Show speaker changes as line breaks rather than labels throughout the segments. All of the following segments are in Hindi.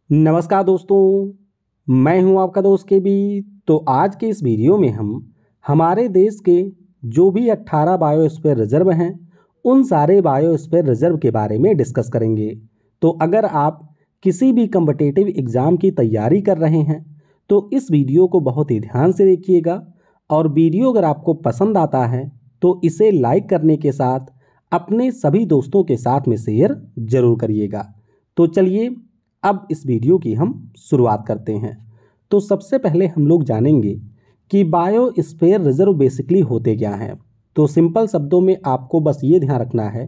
नमस्कार दोस्तों, मैं हूं आपका दोस्त के बी। तो आज के इस वीडियो में हम हमारे देश के जो भी 18 बायोस्फीयर रिजर्व हैं उन सारे बायोस्फीयर रिजर्व के बारे में डिस्कस करेंगे। तो अगर आप किसी भी कॉम्पिटिटिव एग्ज़ाम की तैयारी कर रहे हैं तो इस वीडियो को बहुत ही ध्यान से देखिएगा, और वीडियो अगर आपको पसंद आता है तो इसे लाइक करने के साथ अपने सभी दोस्तों के साथ में शेयर ज़रूर करिएगा। तो चलिए अब इस वीडियो की हम शुरुआत करते हैं। तो सबसे पहले हम लोग जानेंगे कि बायोस्फीयर रिजर्व बेसिकली होते क्या हैं। तो सिंपल शब्दों में आपको बस ये ध्यान रखना है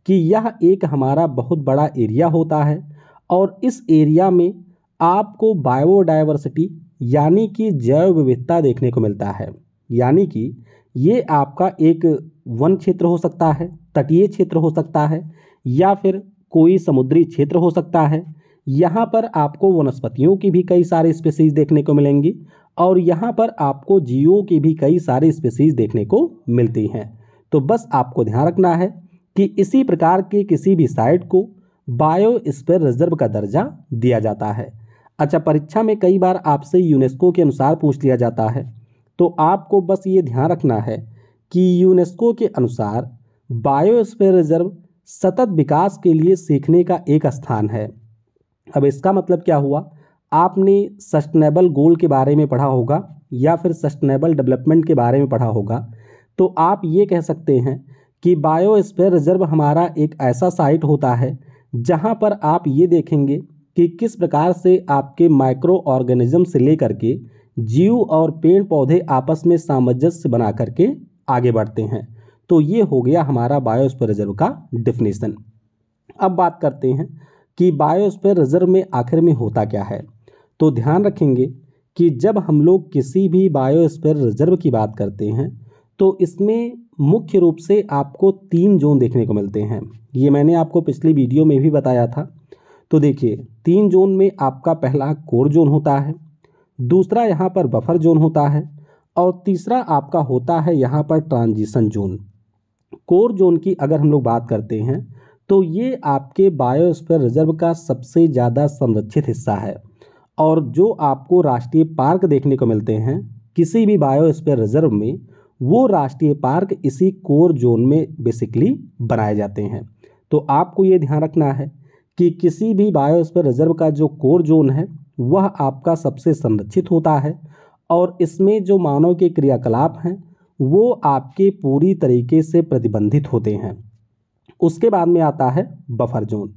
कि यह एक हमारा बहुत बड़ा एरिया होता है, और इस एरिया में आपको बायोडायवर्सिटी यानी कि जैव विविधता देखने को मिलता है। यानी कि ये आपका एक वन क्षेत्र हो सकता है, तटीय क्षेत्र हो सकता है, या फिर कोई समुद्री क्षेत्र हो सकता है। यहाँ पर आपको वनस्पतियों की भी कई सारे स्पीसीज देखने को मिलेंगी, और यहाँ पर आपको जीवों की भी कई सारी स्पीसीज देखने को मिलती हैं। तो बस आपको ध्यान रखना है कि इसी प्रकार के किसी भी साइट को बायोस्फीयर रिजर्व का दर्जा दिया जाता है। अच्छा, परीक्षा में कई बार आपसे यूनेस्को के अनुसार पूछ लिया जाता है, तो आपको बस ये ध्यान रखना है कि यूनेस्को के अनुसार बायोस्फीयर रिजर्व सतत विकास के लिए सीखने का एक स्थान है। अब इसका मतलब क्या हुआ? आपने सस्टेनेबल गोल के बारे में पढ़ा होगा या फिर सस्टेनेबल डेवलपमेंट के बारे में पढ़ा होगा। तो आप ये कह सकते हैं कि बायोस्फीयर रिजर्व हमारा एक ऐसा साइट होता है जहां पर आप ये देखेंगे कि किस प्रकार से आपके माइक्रो ऑर्गेनिज्म से लेकर के जीव और पेड़ पौधे आपस में सामंजस्य बना करके आगे बढ़ते हैं। तो ये हो गया हमारा बायोस्फीयर रिजर्व का डिफिनीशन। अब बात करते हैं कि बायोस्फीयर रिजर्व में आखिर में होता क्या है। तो ध्यान रखेंगे कि जब हम लोग किसी भी बायोस्फीयर रिजर्व की बात करते हैं तो इसमें मुख्य रूप से आपको 3 जोन देखने को मिलते हैं। ये मैंने आपको पिछली वीडियो में भी बताया था। तो देखिए, 3 जोन में आपका पहला कोर जोन होता है, दूसरा यहाँ पर बफर जोन होता है, और तीसरा आपका होता है यहाँ पर ट्रांजिशन जोन। कोर जोन की अगर हम लोग बात करते हैं तो ये आपके बायोस्फीयर रिजर्व का सबसे ज़्यादा संरक्षित हिस्सा है, और जो आपको राष्ट्रीय पार्क देखने को मिलते हैं किसी भी बायोस्फीयर रिजर्व में, वो राष्ट्रीय पार्क इसी कोर जोन में बेसिकली बनाए जाते हैं। तो आपको ये ध्यान रखना है कि किसी भी बायोस्फीयर रिजर्व का जो कोर जोन है वह आपका सबसे संरक्षित होता है, और इसमें जो मानव के क्रियाकलाप हैं वो आपके पूरी तरीके से प्रतिबंधित होते हैं। उसके बाद में आता है बफर जोन।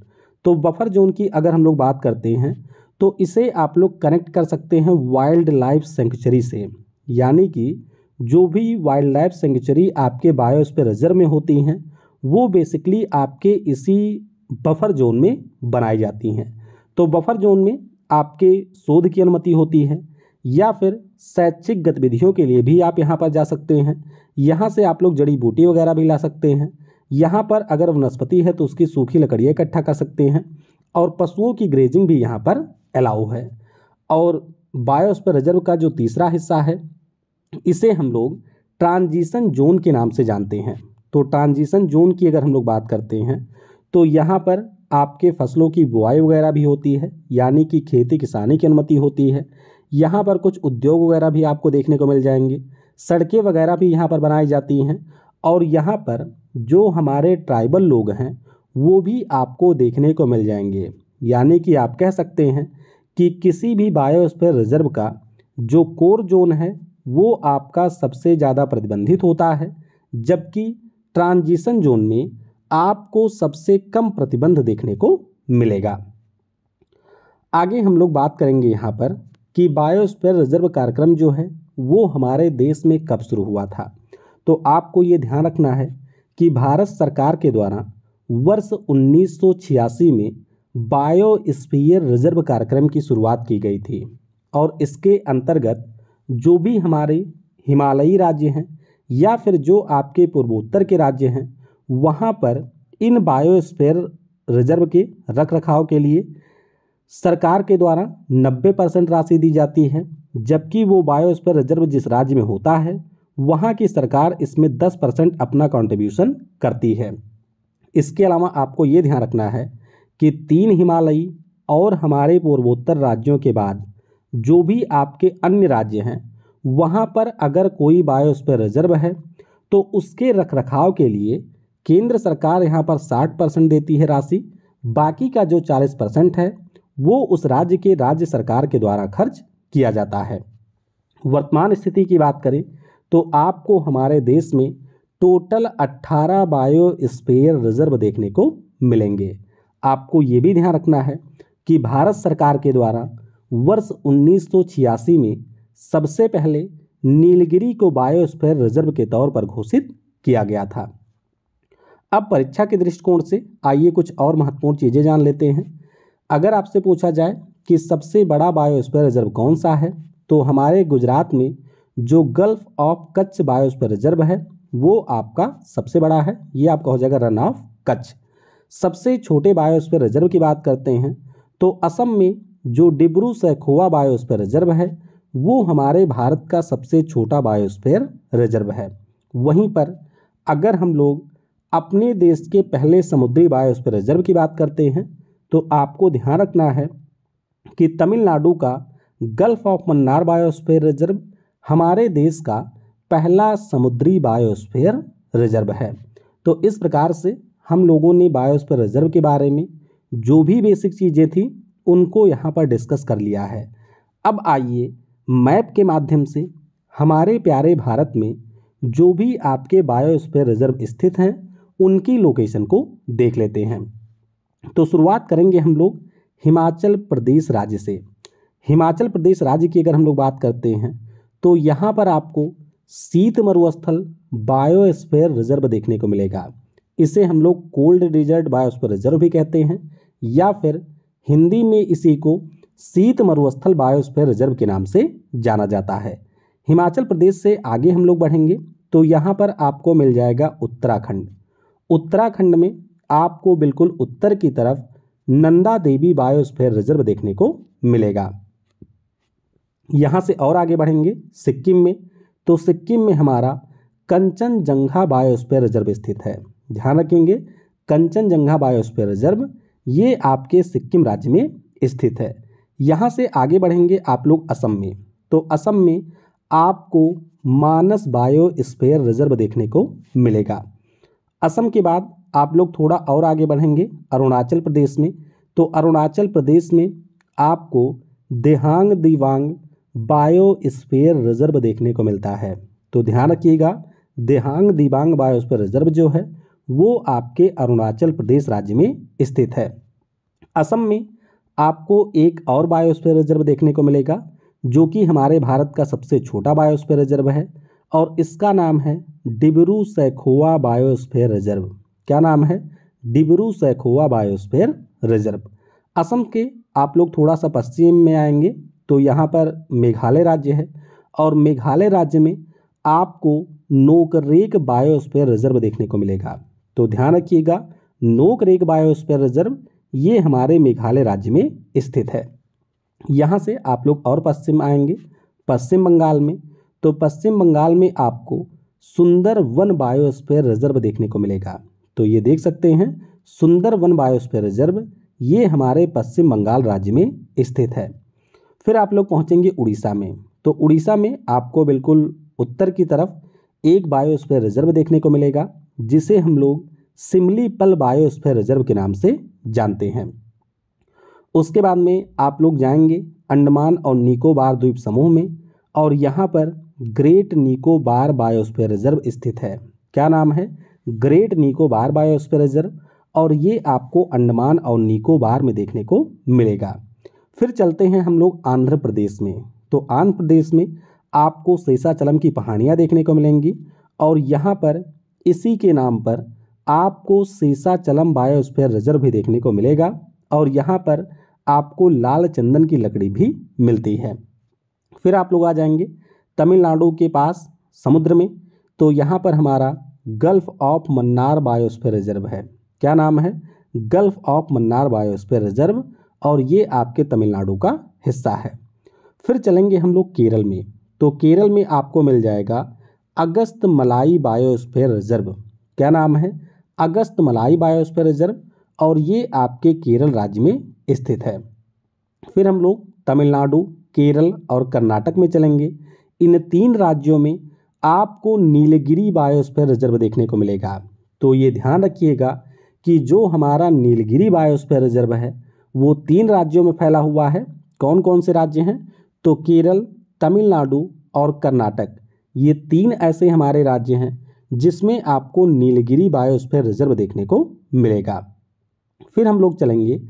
तो बफर जोन की अगर हम लोग बात करते हैं तो इसे आप लोग कनेक्ट कर सकते हैं वाइल्ड लाइफ सेंचुरी से। यानी कि जो भी वाइल्ड लाइफ सेंचुरी आपके बायोस्फीयर रिजर्व में होती हैं वो बेसिकली आपके इसी बफर जोन में बनाई जाती हैं। तो बफर जोन में आपके शोध की अनुमति होती है, या फिर शैक्षिक गतिविधियों के लिए भी आप यहाँ पर जा सकते हैं। यहाँ से आप लोग जड़ी बूटी वगैरह भी ला सकते हैं। यहाँ पर अगर वनस्पति है तो उसकी सूखी लकड़ियाँ इकट्ठा कर सकते हैं, और पशुओं की ग्रेजिंग भी यहाँ पर अलाउ है। और बायोस्फीयर रिजर्व का जो तीसरा हिस्सा है इसे हम लोग ट्रांजिशन जोन के नाम से जानते हैं। तो ट्रांजिशन जोन की अगर हम लोग बात करते हैं तो यहाँ पर आपके फसलों की बुआई वगैरह भी होती है, यानी कि खेती किसानी की अनुमति होती है। यहाँ पर कुछ उद्योग वगैरह भी आपको देखने को मिल जाएंगे, सड़कें वगैरह भी यहाँ पर बनाई जाती हैं, और यहाँ पर जो हमारे ट्राइबल लोग हैं वो भी आपको देखने को मिल जाएंगे। यानी कि आप कह सकते हैं कि किसी भी बायोस्फीयर रिजर्व का जो कोर जोन है वो आपका सबसे ज़्यादा प्रतिबंधित होता है, जबकि ट्रांजिशन जोन में आपको सबसे कम प्रतिबंध देखने को मिलेगा। आगे हम लोग बात करेंगे यहाँ पर कि बायोस्फीयर रिजर्व कार्यक्रम जो है वो हमारे देश में कब शुरू हुआ था। तो आपको ये ध्यान रखना है कि भारत सरकार के द्वारा वर्ष 1986 में बायोस्फीयर रिजर्व कार्यक्रम की शुरुआत की गई थी, और इसके अंतर्गत जो भी हमारे हिमालयी राज्य हैं या फिर जो आपके पूर्वोत्तर के राज्य हैं वहाँ पर इन बायोस्फीयर रिजर्व के रख रखाव के लिए सरकार के द्वारा 90% राशि दी जाती है, जबकि वो बायोस्फीयर रिजर्व जिस राज्य में होता है वहाँ की सरकार इसमें 10% अपना कंट्रीब्यूशन करती है। इसके अलावा आपको ये ध्यान रखना है कि 3 हिमालयी और हमारे पूर्वोत्तर राज्यों के बाद जो भी आपके अन्य राज्य हैं वहाँ पर अगर कोई बायोस्फीयर रिजर्व है तो उसके रखरखाव के लिए केंद्र सरकार यहाँ पर 60% देती है राशि। बाकी का जो 40% है वो उस राज्य के राज्य सरकार के द्वारा खर्च किया जाता है। वर्तमान स्थिति की बात करें तो आपको हमारे देश में टोटल 18 बायोस्फीयर रिजर्व देखने को मिलेंगे। आपको ये भी ध्यान रखना है कि भारत सरकार के द्वारा वर्ष 1986 में सबसे पहले नीलगिरी को बायोस्फीयर रिजर्व के तौर पर घोषित किया गया था। अब परीक्षा के दृष्टिकोण से आइए कुछ और महत्वपूर्ण चीज़ें जान लेते हैं। अगर आपसे पूछा जाए कि सबसे बड़ा बायोस्फीयर रिजर्व कौन सा है तो हमारे गुजरात में जो gulf of Kutch biosphere reserve है वो आपका सबसे बड़ा है। ये आपका हो जाएगा रन ऑफ कच्छ। सबसे छोटे बायोस्फीयर रिजर्व की बात करते हैं तो असम में जो डिब्रू सैखोवा बायोस्फीयर रिजर्व है वो हमारे भारत का सबसे छोटा बायोस्फीयर रिजर्व है। वहीं पर अगर हम लोग अपने देश के पहले समुद्री बायोस्फीयर रिजर्व की बात करते हैं तो आपको ध्यान रखना है कि तमिलनाडु का gulf of Mannar biosphere reserve हमारे देश का पहला समुद्री बायोस्फीयर रिजर्व है। तो इस प्रकार से हम लोगों ने बायोस्फीयर रिजर्व के बारे में जो भी बेसिक चीज़ें थी उनको यहाँ पर डिस्कस कर लिया है। अब आइए मैप के माध्यम से हमारे प्यारे भारत में जो भी आपके बायोस्फीयर रिजर्व स्थित हैं उनकी लोकेशन को देख लेते हैं। तो शुरुआत करेंगे हम लोग हिमाचल प्रदेश राज्य से। हिमाचल प्रदेश राज्य की अगर हम लोग बात करते हैं तो यहाँ पर आपको शीत मरुस्थल बायोस्फीयर रिजर्व देखने को मिलेगा। इसे हम लोग कोल्ड डिजर्ट बायोस्फीयर रिजर्व भी कहते हैं या फिर हिंदी में इसी को शीत मरुस्थल बायोस्फीयर रिजर्व के नाम से जाना जाता है। हिमाचल प्रदेश से आगे हम लोग बढ़ेंगे तो यहाँ पर आपको मिल जाएगा उत्तराखंड। उत्तराखंड में आपको बिल्कुल उत्तर की तरफ नंदा देवी बायोस्फीयर रिजर्व देखने को मिलेगा। यहाँ से और आगे बढ़ेंगे सिक्किम में तो सिक्किम में हमारा कंचनजंगा बायोस्फीयर रिजर्व स्थित है। ध्यान रखेंगे कंचनजंगा बायोस्फीयर रिजर्व ये आपके सिक्किम राज्य में स्थित है। यहाँ से आगे बढ़ेंगे आप लोग असम में तो असम में आपको मानस बायोस्फीयर रिजर्व देखने को मिलेगा। असम के बाद आप लोग थोड़ा और आगे बढ़ेंगे अरुणाचल प्रदेश में तो अरुणाचल प्रदेश में आपको देहांग दिबांग बायोस्फीयर रिजर्व देखने को मिलता है। तो ध्यान रखिएगा देहांग दिबांग बायोस्फीयर रिजर्व जो है वो आपके अरुणाचल प्रदेश राज्य में स्थित है। असम में आपको एक और बायोस्फीयर रिजर्व देखने को मिलेगा जो कि हमारे भारत का सबसे छोटा बायोस्फीयर रिजर्व है और इसका नाम है डिब्रू सैखोवा बायोस्फीयर रिजर्व। क्या नाम है? Dibru Saikhowa biosphere reserve. असम के आप लोग थोड़ा सा पश्चिम में आएंगे तो यहाँ पर मेघालय राज्य है और मेघालय राज्य में आपको नोकरेक बायोस्फीयर रिजर्व देखने को मिलेगा। तो ध्यान रखिएगा नोकरेक बायोस्फीयर रिजर्व ये हमारे मेघालय राज्य में स्थित है। यहाँ से आप लोग और पश्चिम आएंगे पश्चिम बंगाल में तो पश्चिम बंगाल में आपको सुंदरवन बायोस्फीयर रिजर्व देखने को मिलेगा। तो ये देख सकते हैं सुंदरवन बायोस्फीयर रिजर्व ये हमारे पश्चिम बंगाल राज्य में स्थित है। फिर आप लोग पहुँचेंगे उड़ीसा में तो उड़ीसा में आपको बिल्कुल उत्तर की तरफ एक बायोस्फीयर रिजर्व देखने को मिलेगा जिसे हम लोग सिमलीपल बायोस्फीयर रिजर्व के नाम से जानते हैं। उसके बाद में आप लोग जाएंगे अंडमान और निकोबार द्वीप समूह में और यहाँ पर ग्रेट निकोबार बायोस्फीयर रिजर्व स्थित है। क्या नाम है? ग्रेट निकोबार बायोस्फीयर रिजर्व और ये आपको अंडमान और निकोबार में देखने को मिलेगा। फिर चलते हैं हम लोग आंध्र प्रदेश में तो आंध्र प्रदेश में आपको शेषाचलम की पहाड़ियाँ देखने को मिलेंगी और यहाँ पर इसी के नाम पर आपको शेषाचलम बायोस्फीयर रिजर्व भी देखने को मिलेगा और यहाँ पर आपको लाल चंदन की लकड़ी भी मिलती है। फिर आप लोग आ जाएंगे तमिलनाडु के पास समुद्र में तो यहाँ पर हमारा gulf of Mannar biosphere reserve है। क्या नाम है? Gulf of Mannar biosphere reserve और ये आपके तमिलनाडु का हिस्सा है। फिर चलेंगे हम लोग केरल में तो केरल में आपको मिल जाएगा अगस्त मलाई बायोस्फीयर रिजर्व। क्या नाम है? अगस्त मलाई बायोस्फीयर रिजर्व और ये आपके केरल राज्य में स्थित है। फिर हम लोग तमिलनाडु, केरल और कर्नाटक में चलेंगे। इन 3 राज्यों में आपको नीलगिरी बायोस्फीयर रिजर्व देखने को मिलेगा। तो ये ध्यान रखिएगा कि जो हमारा नीलगिरी बायोस्फीयर रिजर्व है वो 3 राज्यों में फैला हुआ है। कौन कौन से राज्य हैं? तो केरल, तमिलनाडु और कर्नाटक, ये 3 ऐसे हमारे राज्य हैं जिसमें आपको नीलगिरी बायोस्फीयर रिजर्व देखने को मिलेगा। फिर हम लोग चलेंगे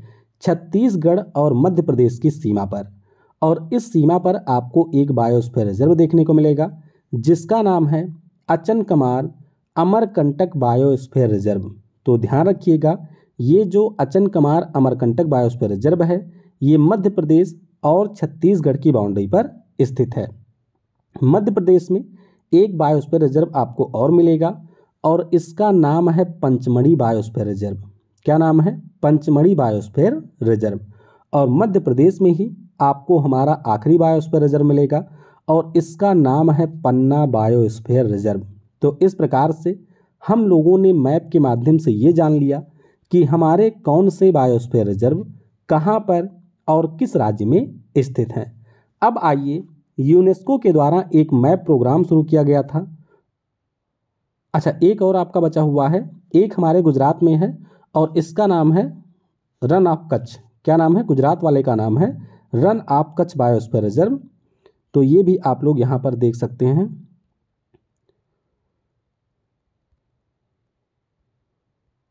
छत्तीसगढ़ और मध्य प्रदेश की सीमा पर, और इस सीमा पर आपको एक बायोस्फीयर रिजर्व देखने को मिलेगा जिसका नाम है अचनकमार अमरकंटक बायोस्फीयर रिजर्व। तो ध्यान रखिएगा, ये जो अचनकमार अमरकंटक बायोस्फीयर रिजर्व है ये मध्य प्रदेश और छत्तीसगढ़ की बाउंड्री पर स्थित है। मध्य प्रदेश में एक बायोस्फीयर रिजर्व आपको और मिलेगा और इसका नाम है पंचमढ़ी बायोस्फीयर रिजर्व। क्या नाम है? Pachmarhi biosphere reserve. और मध्य प्रदेश में ही आपको हमारा आखिरी बायोस्फीयर रिजर्व मिलेगा और इसका नाम है पन्ना बायोस्फीयर रिजर्व। तो इस प्रकार से हम लोगों ने मैप के माध्यम से ये जान लिया कि हमारे कौन से बायोस्फीयर रिजर्व कहाँ पर और किस राज्य में स्थित हैं। अब आइए, यूनेस्को के द्वारा एक मैप प्रोग्राम शुरू किया गया था। अच्छा, एक और आपका बचा हुआ है, एक हमारे गुजरात में है और इसका नाम है रन ऑफ कच्छ। क्या नाम है? गुजरात वाले का नाम है run of Kutch biosphere reserve. तो ये भी आप लोग यहाँ पर देख सकते हैं।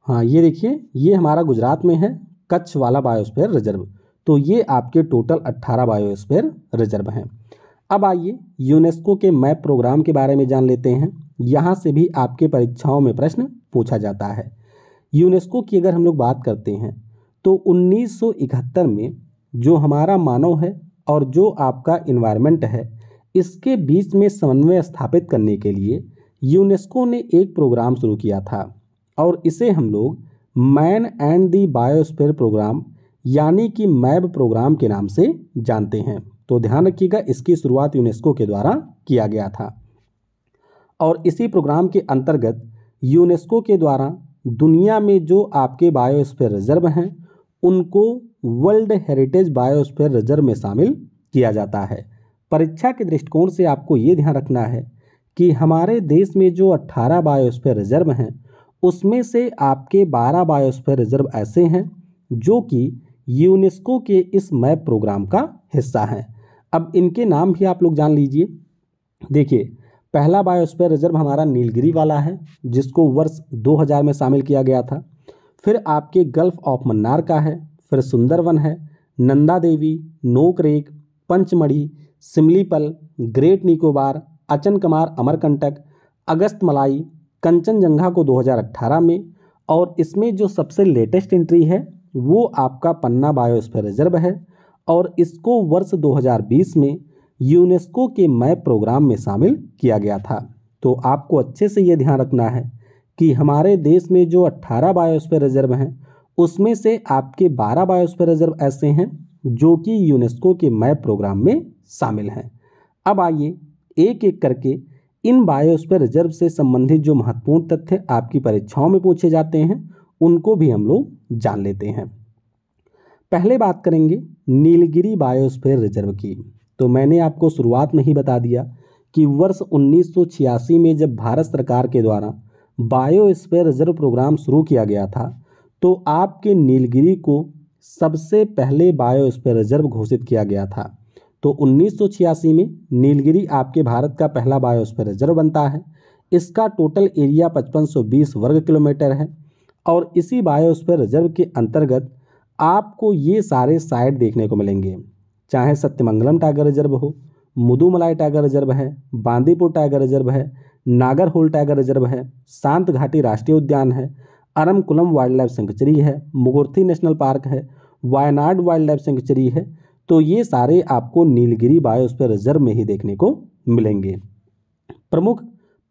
हाँ, ये देखिए, ये हमारा गुजरात में है कच्छ वाला बायोस्फीयर रिजर्व। तो ये आपके टोटल 18 बायोस्फीयर रिजर्व हैं। अब आइए यूनेस्को के मैप प्रोग्राम के बारे में जान लेते हैं। यहाँ से भी आपके परीक्षाओं में प्रश्न पूछा जाता है। यूनेस्को की अगर हम लोग बात करते हैं तो 1971 में जो हमारा मानव है और जो आपका इन्वायरमेंट है, इसके बीच में समन्वय स्थापित करने के लिए यूनेस्को ने एक प्रोग्राम शुरू किया था और इसे हम लोग man and the biosphere program यानी कि मैब प्रोग्राम के नाम से जानते हैं। तो ध्यान रखिएगा, इसकी शुरुआत यूनेस्को के द्वारा किया गया था और इसी प्रोग्राम के अंतर्गत यूनेस्को के द्वारा दुनिया में जो आपके बायोस्फीयर रिजर्व हैं उनको वर्ल्ड हेरिटेज बायोस्फीयर रिजर्व में शामिल किया जाता है। परीक्षा के दृष्टिकोण से आपको ये ध्यान रखना है कि हमारे देश में जो 18 बायोस्फीयर रिजर्व हैं उसमें से आपके 12 बायोस्फीयर रिजर्व ऐसे हैं जो कि यूनेस्को के इस मैप प्रोग्राम का हिस्सा हैं। अब इनके नाम भी आप लोग जान लीजिए। देखिए, पहला बायोस्फीयर रिजर्व हमारा नीलगिरी वाला है जिसको वर्ष 2000 में शामिल किया गया था। फिर आपके गल्फ ऑफ मन्नार का है, फिर सुंदरवन है, नंदा देवी, नोकरेक, पंचमढ़ी, सिमलीपल, ग्रेट निकोबार, अचनकमार अमरकंटक, अगस्त मलाई, कंचनजंगा को 2018 में, और इसमें जो सबसे लेटेस्ट एंट्री है वो आपका पन्ना बायोस्फीयर रिजर्व है और इसको वर्ष 2020 में यूनेस्को के मैप प्रोग्राम में शामिल किया गया था। तो आपको अच्छे से ये ध्यान रखना है कि हमारे देश में जो 18 बायोस्फीयर रिजर्व हैं उसमें से आपके 12 बायोस्फीयर रिजर्व ऐसे हैं जो कि यूनेस्को के मैप प्रोग्राम में शामिल हैं। अब आइए एक एक करके इन बायोस्फीयर रिजर्व से संबंधित जो महत्वपूर्ण तथ्य आपकी परीक्षाओं में पूछे जाते हैं उनको भी हम लोग जान लेते हैं। पहले बात करेंगे नीलगिरी बायोस्फीयर रिजर्व की। तो मैंने आपको शुरुआत में ही बता दिया कि वर्ष 1986 में जब भारत सरकार के द्वारा बायोस्फीयर रिजर्व प्रोग्राम शुरू किया गया था तो आपके नीलगिरी को सबसे पहले बायोस्फीयर रिजर्व घोषित किया गया था। तो 1986 में नीलगिरी आपके भारत का पहला बायोस्फीयर रिजर्व बनता है। इसका टोटल एरिया 5520 वर्ग किलोमीटर है और इसी बायोस्फीयर रिजर्व के अंतर्गत आपको ये सारे साइट देखने को मिलेंगे, चाहे सत्यमंगलम टाइगर रिजर्व हो, मुदुमलाई टाइगर रिजर्व है, बांदीपुर टाइगर रिजर्व है, नागरहोल टाइगर रिजर्व है, शांत घाटी राष्ट्रीय उद्यान है, अरमकुलम वाइल्ड लाइफ सेंचुरी है, मुगुर्थी नेशनल पार्क है, वायनाड वाइल्ड लाइफ सेंचुरी है। तो ये सारे आपको नीलगिरी बायोस्फीयर रिजर्व में ही देखने को मिलेंगे। प्रमुख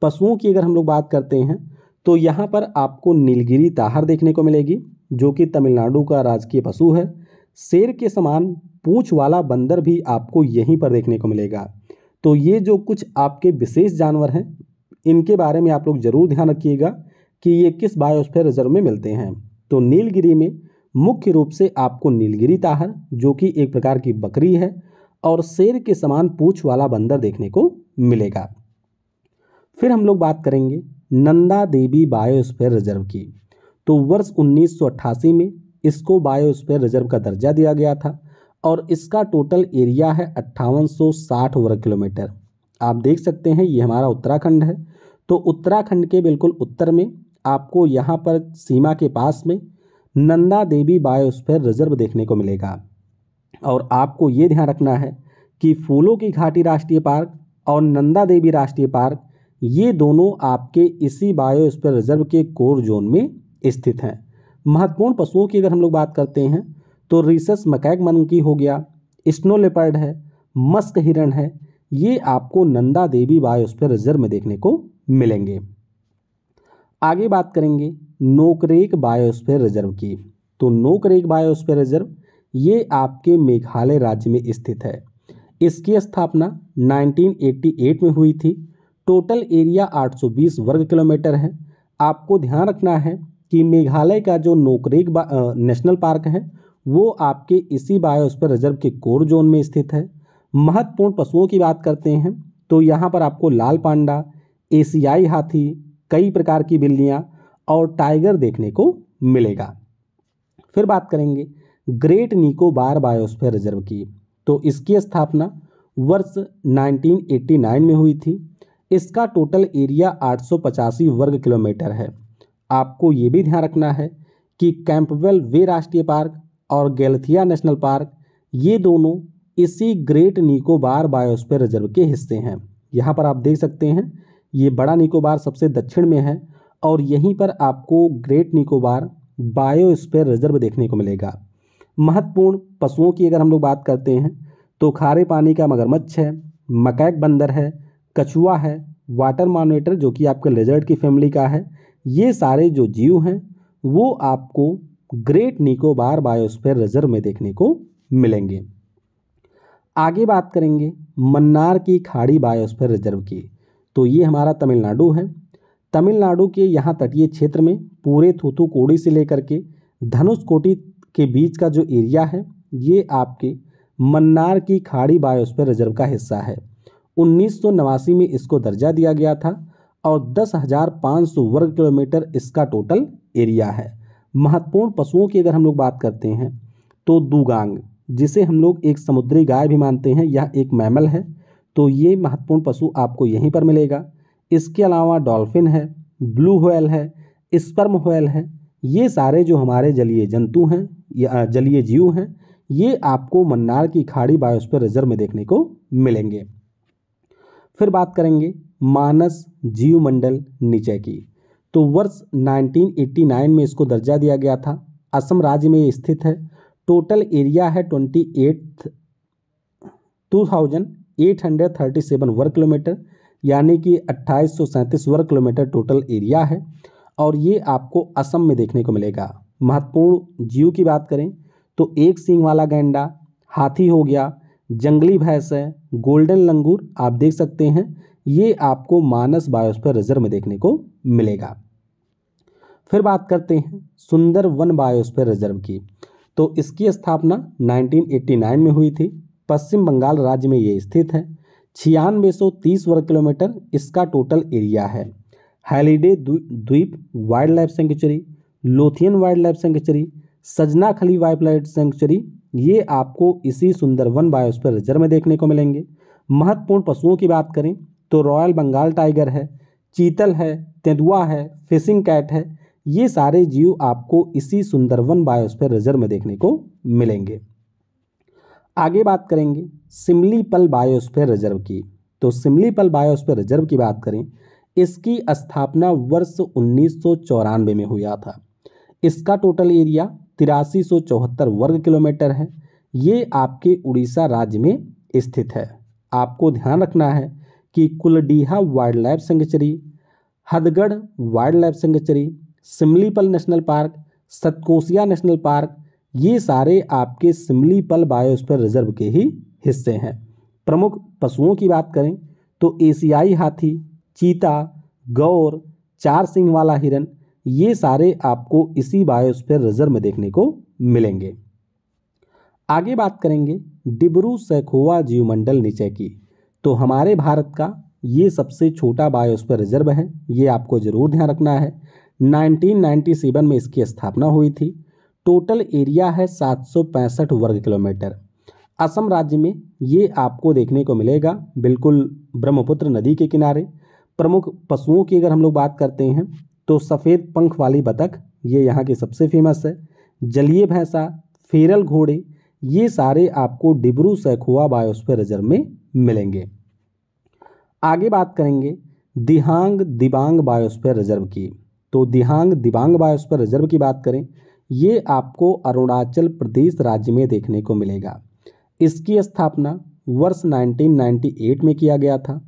पशुओं की अगर हम लोग बात करते हैं तो यहाँ पर आपको नीलगिरी ताहर देखने को मिलेगी जो कि तमिलनाडु का राजकीय पशु है। शेर के समान पूंछ वाला बंदर भी आपको यहीं पर देखने को मिलेगा। तो ये जो कुछ आपके विशेष जानवर हैं इनके बारे में आप लोग जरूर ध्यान रखिएगा कि ये किस बायोस्फीयर रिजर्व में मिलते हैं। तो नीलगिरी में मुख्य रूप से आपको नीलगिरी ताहर जो कि एक प्रकार की बकरी है और शेर के समान पूंछ वाला बंदर देखने को मिलेगा। फिर हम लोग बात करेंगे नंदा देवी बायोस्फीयर रिजर्व की। तो वर्ष 1988 में इसको बायोस्फीयर रिजर्व का दर्जा दिया गया था और इसका टोटल एरिया है 5860 वर्ग किलोमीटर। आप देख सकते हैं ये हमारा उत्तराखंड है। तो उत्तराखंड के बिल्कुल उत्तर में आपको यहाँ पर सीमा के पास में नंदा देवी बायोस्फीयर रिजर्व देखने को मिलेगा। और आपको ये ध्यान रखना है कि फूलों की घाटी राष्ट्रीय पार्क और नंदा देवी राष्ट्रीय पार्क ये दोनों आपके इसी बायोस्फीयर रिजर्व के कोर जोन में स्थित हैं। महत्वपूर्ण पशुओं की अगर हम लोग बात करते हैं तो रिसस मैकाक मंकी हो गया, स्नो लेपर्ड है, मस्क हिरण है, ये आपको नंदा देवी बायोस्फीयर रिजर्व में देखने को मिलेंगे। आगे बात करेंगे नोकरेक बायोस्फीयर रिजर्व की। तो नोकरेक बायोस्फीयर रिजर्व ये आपके मेघालय राज्य में स्थित है। इसकी स्थापना 1988 में हुई थी। टोटल एरिया 820 वर्ग किलोमीटर है। आपको ध्यान रखना है कि मेघालय का जो नोकरेक नेशनल पार्क है वो आपके इसी बायोस्फीयर रिजर्व के कोर जोन में स्थित है। महत्वपूर्ण पशुओं की बात करते हैं तो यहाँ पर आपको लाल पांडा, एशियाई हाथी, कई प्रकार की बिल्लियाँ और टाइगर देखने को मिलेगा। फिर बात करेंगे ग्रेट निकोबार बायोस्फीयर रिजर्व की। तो इसकी स्थापना वर्ष 1989 में हुई थी। इसका टोटल एरिया 885 वर्ग किलोमीटर है। आपको ये भी ध्यान रखना है कि कैंपबेल वे राष्ट्रीय पार्क और गैलथिया नेशनल पार्क ये दोनों इसी ग्रेट निकोबार बायोस्फीयर रिजर्व के हिस्से हैं। यहाँ पर आप देख सकते हैं ये बड़ा निकोबार सबसे दक्षिण में है और यहीं पर आपको ग्रेट निकोबार बायोस्फीयर रिजर्व देखने को मिलेगा। महत्वपूर्ण पशुओं की अगर हम लोग बात करते हैं तो खारे पानी का मगरमच्छ है, मैकाक बंदर है, कछुआ है, वाटर मॉनिटर जो कि आपके लेजर्ड की फैमिली का है। ये सारे जो जीव हैं वो आपको ग्रेट निकोबार बायोस्फीयर रिजर्व में देखने को मिलेंगे। आगे बात करेंगे मन्नार की खाड़ी बायोस्फीयर रिजर्व की। तो ये हमारा तमिलनाडु है। तमिलनाडु के यहाँ तटीय क्षेत्र में पूरे थूथुकुडी से लेकर के धनुषकोटी के बीच का जो एरिया है ये आपके मन्नार की खाड़ी बायोस्फीयर रिजर्व का हिस्सा है। 1989 में इसको दर्जा दिया गया था और 10,500 वर्ग किलोमीटर इसका टोटल एरिया है। महत्वपूर्ण पशुओं की अगर हम लोग बात करते हैं तो दुगांग जिसे हम लोग एक समुद्री गाय भी मानते हैं, यह एक मैमल है। तो ये महत्वपूर्ण पशु आपको यहीं पर मिलेगा। इसके अलावा डॉल्फिन है, ब्लू व्हेल है, स्पर्म व्हेल है। ये सारे जो हमारे जलीय जंतु हैं या जलीय जीव हैं ये आपको मन्नार की खाड़ी बायोस्फीयर रिजर्व में देखने को मिलेंगे। फिर बात करेंगे मानस जीवमंडल निचय की। तो वर्ष 1989 में इसको दर्जा दिया गया था। असम राज्य में ये स्थित है। टोटल एरिया है 2837 वर्ग किलोमीटर यानी कि 2837 वर्ग किलोमीटर टोटल एरिया है और ये आपको असम में देखने को मिलेगा। महत्वपूर्ण जीव की बात करें तो एक सींग वाला गैंडा, हाथी हो गया, जंगली भैंस है, गोल्डन लंगूर आप देख सकते हैं ये आपको मानस बायोस्फीयर रिजर्व में देखने को मिलेगा। फिर बात करते हैं सुंदर वन बायोस्फीयर रिजर्व की। तो इसकी स्थापना 1989 में हुई थी। पश्चिम बंगाल राज्य में ये स्थित है। 9630 वर्ग किलोमीटर इसका टोटल एरिया है। हैलिडे द्वीप wild life sanctuary, Lothian wild life sanctuary, सजना खली वाइल्ड लाइफ सेंचुरी ये आपको इसी सुंदरवन बायोस्फीयर रिजर्व में देखने को मिलेंगे। महत्वपूर्ण पशुओं की बात करें तो रॉयल बंगाल टाइगर है, चीतल है, तेंदुआ है, फिशिंग कैट है। ये सारे जीव आपको इसी सुंदरवन बायोस्फीयर रिजर्व में देखने को मिलेंगे। आगे बात करेंगे सिमलीपल बायोस्फीयर रिजर्व की। तो सिमलीपल बायोस्फीयर रिजर्व की बात करें इसकी स्थापना वर्ष 1994 में हुआ था। इसका टोटल एरिया 8374 वर्ग किलोमीटर है। ये आपके उड़ीसा राज्य में स्थित है। आपको ध्यान रखना है कि Kuldiha wildlife sanctuary, Hadgarh wildlife sanctuary, Simlipal national park, Satkosia national park ये सारे आपके सिमलीपल बायोस्फीयर रिजर्व के ही हिस्से हैं। प्रमुख पशुओं की बात करें तो एशियाई हाथी, चीता, गौर, चार सींग वाला हिरन ये सारे आपको इसी बायोस्फीयर रिजर्व में देखने को मिलेंगे। आगे बात करेंगे डिब्रू सैखोवा जीवमंडल निचय की। तो हमारे भारत का ये सबसे छोटा बायोस्फीयर रिजर्व है, ये आपको जरूर ध्यान रखना है। 1997 में इसकी स्थापना हुई थी। टोटल एरिया है 765 वर्ग किलोमीटर। असम राज्य में ये आपको देखने को मिलेगा, बिल्कुल ब्रह्मपुत्र नदी के किनारे। प्रमुख पशुओं की अगर हम लोग बात करते हैं तो सफ़ेद पंख वाली बतख ये यहाँ की सबसे फेमस है। जलीय भैंसा, फेरल घोड़े, ये सारे आपको डिब्रू सैखोवा बायोस्फीयर रिजर्व में मिलेंगे। आगे बात करेंगे दिहांग दिबांग बायोस्फीयर रिजर्व की। तो दिहांग दिबांग बायोस्फीयर रिजर्व की बात करें, ये आपको अरुणाचल प्रदेश राज्य में देखने को मिलेगा। इसकी स्थापना वर्ष 1998 में किया गया था।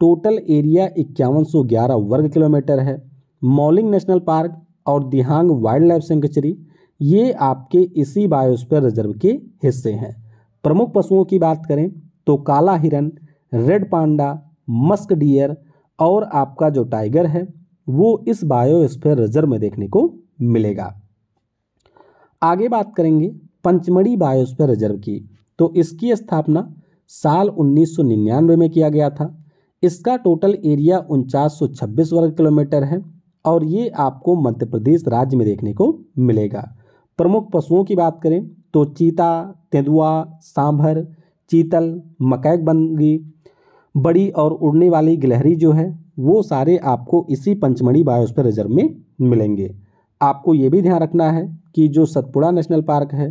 टोटल एरिया 5111 वर्ग किलोमीटर है। मौलिंग नेशनल पार्क और दिहांग वाइल्ड लाइफ सेंचुरी ये आपके इसी बायोस्फीयर रिजर्व के हिस्से हैं। प्रमुख पशुओं की बात करें तो काला हिरन, रेड पांडा, मस्क डियर और आपका जो टाइगर है वो इस बायोस्फीयर रिजर्व में देखने को मिलेगा। आगे बात करेंगे पंचमढ़ी बायोस्फीयर रिजर्व की। तो इसकी स्थापना साल 1999 में किया गया था। इसका टोटल एरिया 4926 वर्ग किलोमीटर है और ये आपको मध्य प्रदेश राज्य में देखने को मिलेगा। प्रमुख पशुओं की बात करें तो चीता, तेंदुआ, सांभर, चीतल, मकैकबंगी, बड़ी और उड़ने वाली गिलहरी जो है वो सारे आपको इसी पंचमढ़ी बायोस्फीयर रिजर्व में मिलेंगे। आपको ये भी ध्यान रखना है कि जो सतपुड़ा नेशनल पार्क है,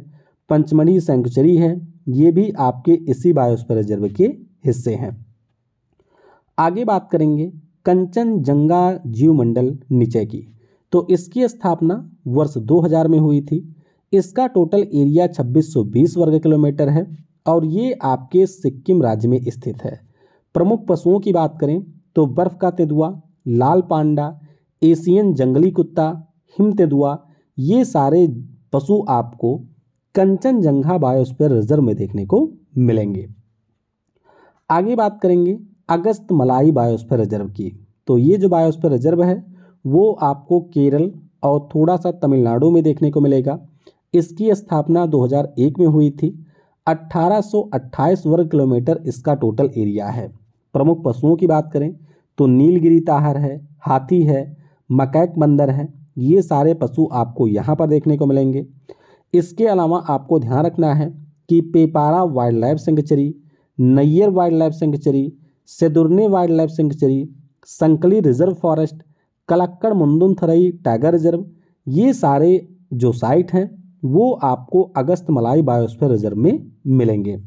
पंचमढ़ी सेंचुरी है, ये भी आपके इसी बायोस्फीयर रिजर्व के हिस्से हैं। आगे बात करेंगे कंचनजंगा जीवमंडल निचय की। तो इसकी स्थापना वर्ष 2000 में हुई थी। इसका टोटल एरिया 2620 वर्ग किलोमीटर है और ये आपके सिक्किम राज्य में स्थित है। प्रमुख पशुओं की बात करें तो बर्फ का तेंदुआ, लाल पांडा, एशियन जंगली कुत्ता, हिम तेंदुआ, ये सारे पशु आपको कंचनजंगा बायोस्फीयर रिजर्व में देखने को मिलेंगे। आगे बात करेंगे अगस्त मलाई बायोस्फीयर रिजर्व की। तो ये जो बायोस्फीयर रिजर्व है वो आपको केरल और थोड़ा सा तमिलनाडु में देखने को मिलेगा। इसकी स्थापना 2001 में हुई थी। 1828 वर्ग किलोमीटर इसका टोटल एरिया है। प्रमुख पशुओं की बात करें तो नीलगिरी ताहर है, हाथी है, मकैक बंदर है, ये सारे पशु आपको यहाँ पर देखने को मिलेंगे। इसके अलावा आपको ध्यान रखना है कि Peppara wildlife sanctuary, Neyyar wildlife sanctuary, Shendurney wildlife sanctuary, Sankili reserve forest, Kalakkad Mundanthurai tiger reserve, ये सारे जो साइट हैं वो आपको अगस्त मलाई बायोस्फीयर रिजर्व में मिलेंगे।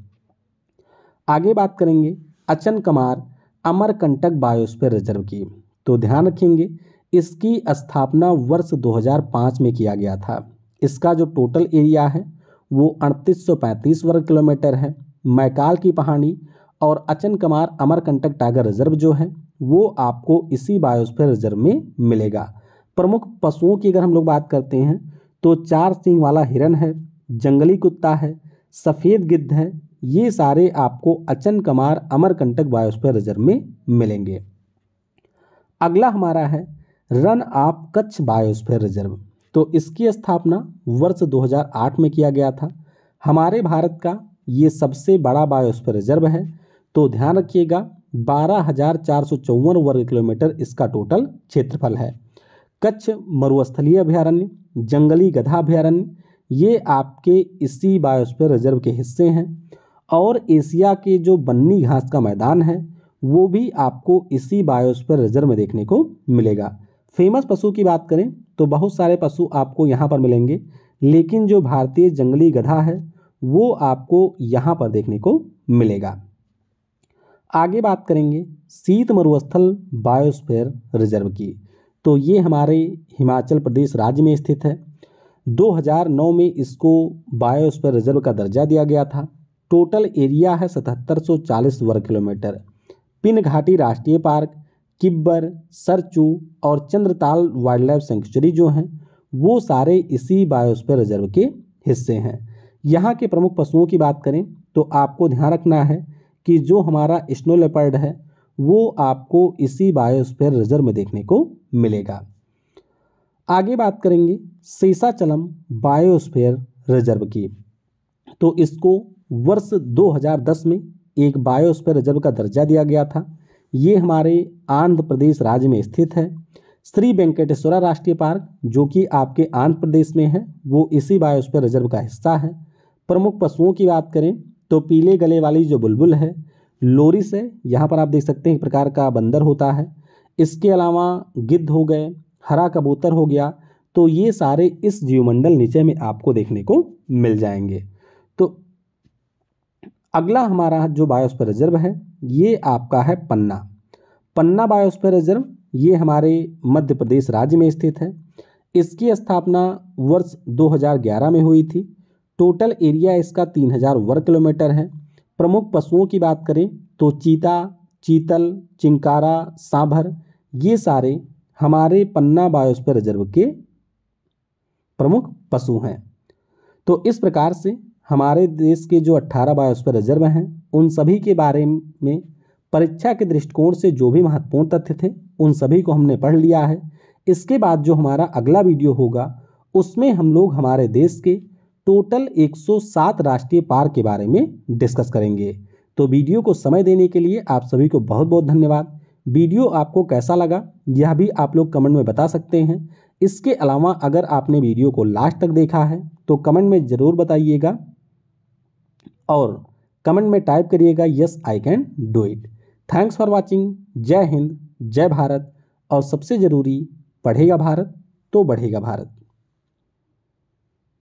आगे बात करेंगे अचनकमार अमरकंटक बायोस्फीयर रिजर्व की। तो ध्यान रखेंगे इसकी स्थापना वर्ष 2005 में किया गया था। इसका जो टोटल एरिया है वो 3835 वर्ग किलोमीटर है। मैकाल की पहाड़ी और अचनकमार अमरकंटक टाइगर रिजर्व जो है वो आपको इसी बायोस्फीयर रिजर्व में मिलेगा। प्रमुख पशुओं की अगर हम लोग बात करते हैं तो 4 सींग वाला हिरन है, जंगली कुत्ता है, सफ़ेद गिद्ध है, ये सारे आपको अचनकमार अमरकंटक बायोस्फीयर रिजर्व में मिलेंगे। अगला हमारा है run of Kutch biosphere reserve. तो इसकी स्थापना वर्ष 2008 में किया गया था। हमारे भारत का ये सबसे बड़ा बायोस्फीयर रिजर्व है। तो ध्यान रखिएगा 12,454 वर्ग किलोमीटर इसका टोटल क्षेत्रफल है। कच्छ मरुस्थलीय अभयारण्य, जंगली गधा अभयारण्य, ये आपके इसी बायोस्फीयर रिजर्व के हिस्से हैं। और एशिया के जो बन्नी घास का मैदान है वो भी आपको इसी बायोस्फीयर रिजर्व में देखने को मिलेगा। फेमस पशु की बात करें तो बहुत सारे पशु आपको यहाँ पर मिलेंगे, लेकिन जो भारतीय जंगली गधा है वो आपको यहाँ पर देखने को मिलेगा। आगे बात करेंगे शीत मरुस्थल बायोस्फीयर रिजर्व की। तो ये हमारे हिमाचल प्रदेश राज्य में स्थित है। 2009 में इसको बायोस्फीयर रिजर्व का दर्जा दिया गया था। टोटल एरिया है 7740 वर्ग किलोमीटर। पिन घाटी राष्ट्रीय पार्क, किब्बर, सरचू और चंद्रताल वाइल्ड लाइफ सेंचुरी जो हैं वो सारे इसी बायोस्फीयर रिजर्व के हिस्से हैं। यहाँ के प्रमुख पशुओं की बात करें तो आपको ध्यान रखना है कि जो हमारा स्नो लेपर्ड है वो आपको इसी बायोस्फीयर रिजर्व में देखने को मिलेगा। आगे बात करेंगे शेषाचलम बायोस्फीयर रिजर्व की। तो इसको वर्ष 2010 में एक बायोस्फीयर रिजर्व का दर्जा दिया गया था। ये हमारे आंध्र प्रदेश राज्य में स्थित है। श्री वेंकटेश्वरा राष्ट्रीय पार्क जो कि आपके आंध्र प्रदेश में है, वो इसी बायोस्फीयर रिजर्व का हिस्सा है। प्रमुख पशुओं की बात करें तो पीले गले वाली जो बुलबुल है, लोरिस है, यहाँ पर आप देख सकते हैं एक प्रकार का बंदर होता है। इसके अलावा गिद्ध हो गए, हरा कबूतर हो गया, तो ये सारे इस जीवमंडल नीचे में आपको देखने को मिल जाएंगे। तो अगला हमारा जो बायोस्फीयर रिजर्व है ये आपका है पन्ना। पन्ना बायोस्फीयर रिजर्व ये हमारे मध्य प्रदेश राज्य में स्थित है। इसकी स्थापना वर्ष 2011 में हुई थी। टोटल एरिया इसका 3000 वर्ग किलोमीटर है। प्रमुख पशुओं की बात करें तो चीता, चीतल, चिंकारा, सांभर, ये सारे हमारे पन्ना बायोस्फीयर रिजर्व के प्रमुख पशु हैं। तो इस प्रकार से हमारे देश के जो 18 बायोस्फीयर रिजर्व हैं उन सभी के बारे में परीक्षा के दृष्टिकोण से जो भी महत्वपूर्ण तथ्य थे उन सभी को हमने पढ़ लिया है। इसके बाद जो हमारा अगला वीडियो होगा उसमें हम लोग हमारे देश के टोटल 107 राष्ट्रीय पार्क के बारे में डिस्कस करेंगे। तो वीडियो को समय देने के लिए आप सभी को बहुत बहुत धन्यवाद। वीडियो आपको कैसा लगा यह भी आप लोग कमेंट में बता सकते हैं। इसके अलावा अगर आपने वीडियो को लास्ट तक देखा है तो कमेंट में ज़रूर बताइएगा और कमेंट में टाइप करिएगा yes I can do it. Thanks for watching. जय हिंद, जय भारत, और सबसे ज़रूरी, पढ़ेगा भारत तो बढ़ेगा भारत।